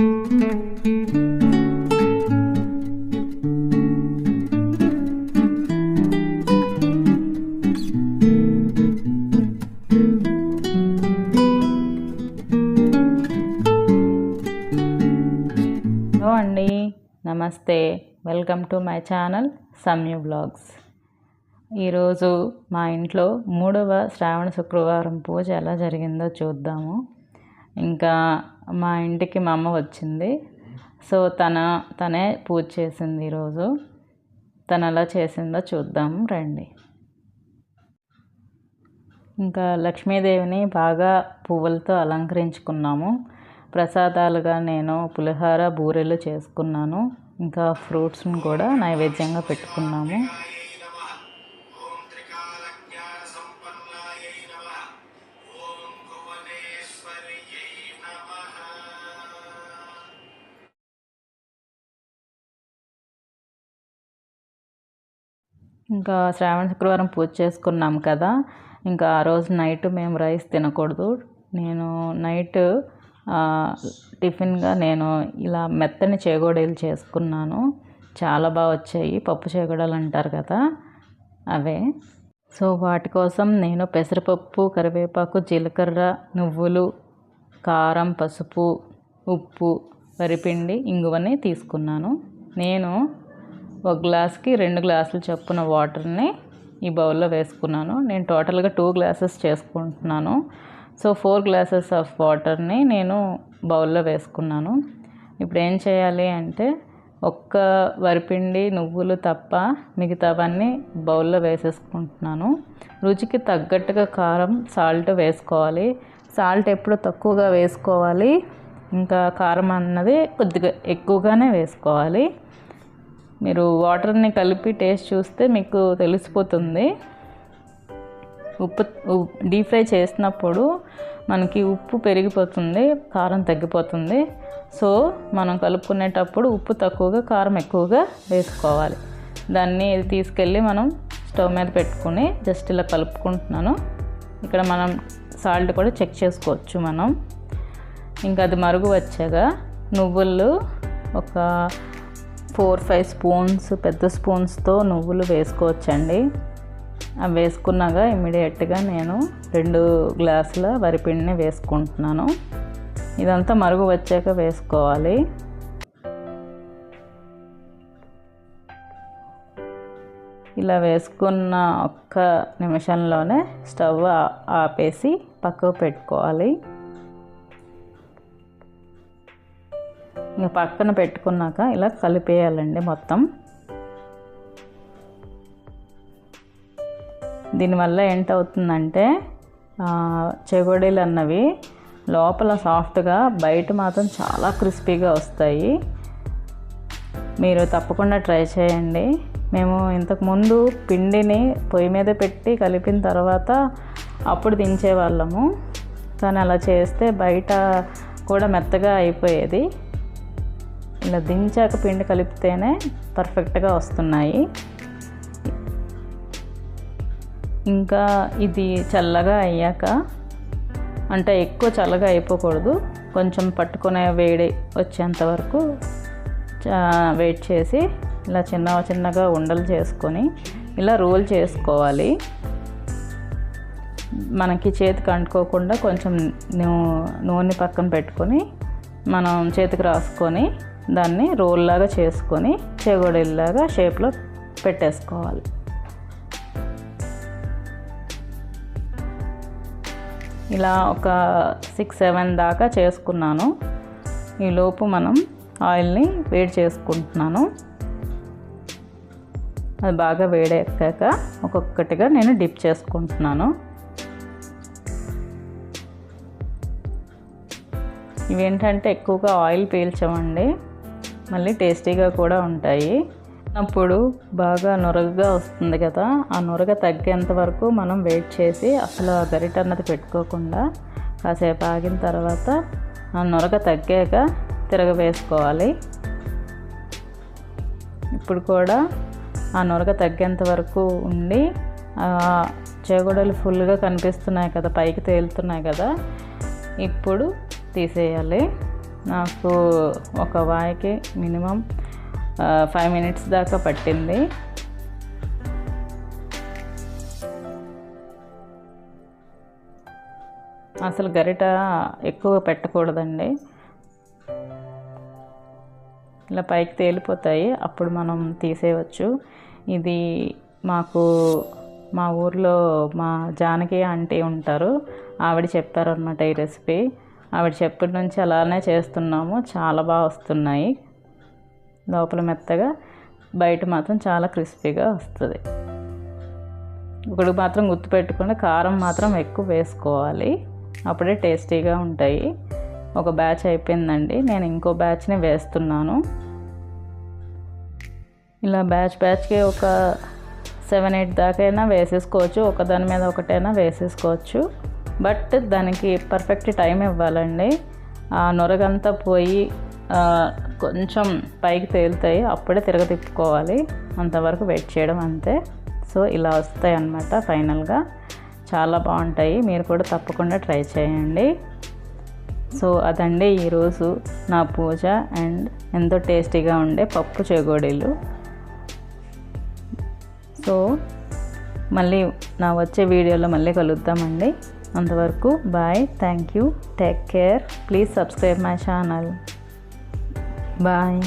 Hello అండి, నమస్తే. Welcome to my channel Samyu blogs. ఈరోజు మా ఇంట్లో 3వ శ్రావణ శుక్రవారం పూజ ఎలా జరిగిందో చూద్దాము. ఇంకా మా ఇంటికి మా అమ్మ వచ్చింది. సో తనే పూజ చేసింది ఈరోజు. తను ఎలా చేసిందో చూద్దాము రండి. ఇంకా లక్ష్మీదేవిని బాగా పువ్వులతో అలంకరించుకున్నాము. ప్రసాదాలుగా నేను పులిహోర, బూరెలు చేసుకున్నాను. ఇంకా ఫ్రూట్స్ని కూడా నైవేద్యంగా పెట్టుకున్నాము. ఇంకా శ్రావణ శుక్రవారం పూజ చేసుకున్నాం కదా. ఇంకా ఆ రోజు నైట్ మేము రైస్ తినకూడదు. నేను నైట్ టిఫిన్గా నేను ఇలా మెత్తని చేగోడీలు చేసుకున్నాను. చాలా బాగా వచ్చాయి. పప్పు చేగోడలు అంటారు కదా, అవే. సో వాటి కోసం నేను పెసరపప్పు, కరివేపాకు, జీలకర్ర, నువ్వులు, కారం, పసుపు, ఉప్పు, వరిపిండి, ఇంగువని తీసుకున్నాను. నేను ఒక గ్లాస్కి 2 గ్లాసులు చొప్పున వాటర్ని ఈ బౌల్లో వేసుకున్నాను. నేను టోటల్గా 2 గ్లాసెస్ చేసుకుంటున్నాను. సో 4 గ్లాసెస్ ఆఫ్ వాటర్ని నేను బౌల్లో వేసుకున్నాను. ఇప్పుడు ఏం చేయాలి అంటే, ఒక్క వరిపిండి, నువ్వులు తప్ప మిగతావన్నీ బౌల్లో వేసేసుకుంటున్నాను. రుచికి తగ్గట్టుగా కారం, సాల్ట్ వేసుకోవాలి. సాల్ట్ ఎప్పుడు తక్కువగా వేసుకోవాలి. ఇంకా కారం అన్నది కొద్దిగా ఎక్కువగానే వేసుకోవాలి. మీరు వాటర్ని కలిపి టేస్ట్ చూస్తే మీకు తెలిసిపోతుంది. ఉప్పు డీప్ ఫ్రై చేసినప్పుడు మనకి ఉప్పు పెరిగిపోతుంది, కారం తగ్గిపోతుంది. సో మనం కలుపుకునేటప్పుడు ఉప్పు తక్కువగా, కారం ఎక్కువగా వేసుకోవాలి. దాన్ని తీసుకెళ్ళి మనం స్టవ్ మీద పెట్టుకుని జస్ట్ ఇలా కలుపుకుంటున్నాను. ఇక్కడ మనం సాల్ట్ కూడా చెక్ చేసుకోవచ్చు మనం. ఇంకా అది మరుగు వచ్చాక నువ్వులు ఒక 4-5 స్పూన్స్, పెద్ద స్పూన్స్తో నువ్వులు వేసుకోవచ్చండి. అవి వేసుకున్నాక ఇమ్మీడియట్గా నేను 2 గ్లాసుల వరిపిండిని వేసుకుంటున్నాను. ఇదంతా మరుగు వచ్చాక వేసుకోవాలి. ఇలా వేసుకున్న ఒక్క నిమిషంలోనే స్టవ్ ఆపేసి పక్కకు పెట్టుకోవాలి. ఇంకా పక్కన పెట్టుకున్నాక ఇలా కలిపేయాలండి మొత్తం. దీనివల్ల ఏంటవుతుందంటే చెగోడీలు అన్నవి లోపల సాఫ్ట్గా, బయట మాత్రం చాలా క్రిస్పీగా వస్తాయి. మీరు తప్పకుండా ట్రై చేయండి. మేము ఇంతకుముందు పిండిని పొయ్యి మీద పెట్టి కలిపిన తర్వాత అప్పుడు దించేవాళ్ళము. కానీ అలా చేస్తే బయట కూడా మెత్తగా అయిపోయేది. ఇలా దించాక పిండి కలిపితేనే పర్ఫెక్ట్గా వస్తున్నాయి. ఇంకా ఇది చల్లగా అయ్యాక, అంటే ఎక్కువ చల్లగా అయిపోకూడదు, కొంచెం పట్టుకునే వేడి వచ్చేంత వరకు వెయిట్ చేసి ఇలా చిన్నగా ఉండలు చేసుకొని ఇలా రోల్ చేసుకోవాలి. మనకి చేతికి అంటుకోకుండా కొంచెం నూనె పక్కన పెట్టుకొని మనం చేతికి రాసుకొని దాన్ని రోల్ లాగా చేసుకొని చెగోడీలాగా షేప్లో పెట్టేసుకోవాలి. ఇలా ఒక 6-7 దాకా చేసుకున్నాను. ఈలోపు మనం ఆయిల్ని వేడి చేసుకుంటున్నాను. అది బాగా వేడెక్కాక ఒక్కొక్కటిగా నేను డిప్ చేసుకుంటున్నాను. ఇవేంటంటే ఎక్కువగా ఆయిల్ పీల్చమండి, మళ్ళీ టేస్టీగా కూడా ఉంటాయి. అప్పుడు బాగా నురగగా వస్తుంది కదా, ఆ నురగ తగ్గేంత వరకు మనం వెయిట్ చేసి అసలు గరిట అన్నది పెట్టుకోకుండా కాసేపు ఆగిన తర్వాత ఆ నురగ తగ్గాక తిరగవేసుకోవాలి. ఇప్పుడు కూడా ఆ నురగ తగ్గేంత వరకు ఉండి, చేగోడలు ఫుల్గా కనిపిస్తున్నాయి కదా, పైకి తేలుతున్నాయి కదా, ఇప్పుడు తీసేయాలి. నాకు ఒక వాయికి మినిమం 5 మినిట్స్ దాకా పట్టింది. అసలు గరిట ఎక్కువ పెట్టకూడదండి, ఇలా పైకి తేలిపోతాయి, అప్పుడు మనం తీసేయవచ్చు. ఇది మాకు మా ఊర్లో మా జానకి ఆంటీ ఉంటారు, ఆవిడ చెప్పారనమాట ఈ రెసిపీ. ఆవిడ చెప్పిన నుంచి అలానే చేస్తున్నాము. చాలా బాగా వస్తున్నాయి, లోపల మెత్తగా బయట మాత్రం చాలా క్రిస్పీగా వస్తుంది. ఒకటి మాత్రం గుర్తుపెట్టుకుని కారం మాత్రం ఎక్కువ వేసుకోవాలి, అప్పుడే టేస్టీగా ఉంటాయి. ఒక బ్యాచ్ అయిపోయిందండి, నేను ఇంకో బ్యాచ్ని వేస్తున్నాను. ఇలా బ్యాచ్కి ఒక 7-8 దాకైనా వేసేసుకోవచ్చు, ఒకదాని మీద ఒకటైనా వేసేసుకోవచ్చు. బట్ దానికి పర్ఫెక్ట్ టైం ఇవ్వాలండి. ఆ నొరగంతా పోయి కొంచెం పైకి తేలుతాయి, అప్పుడే తిప్పుకోవాలి. అంతవరకు వెయిట్ చేయడం అంతే. సో ఇలా వస్తాయి అన్నమాట ఫైనల్గా. చాలా బాగుంటాయి, మీరు కూడా తప్పకుండా ట్రై చేయండి. సో అదండి ఈరోజు నా పూజ అండ్ ఎంతో టేస్టీగా ఉండే పప్పు చేగోడీలు. సో మళ్ళీ నా వచ్చే వీడియోలో మళ్ళీ కలుద్దామండి. అంతవరకు bye, thank you, take care, please subscribe my channel. Bye.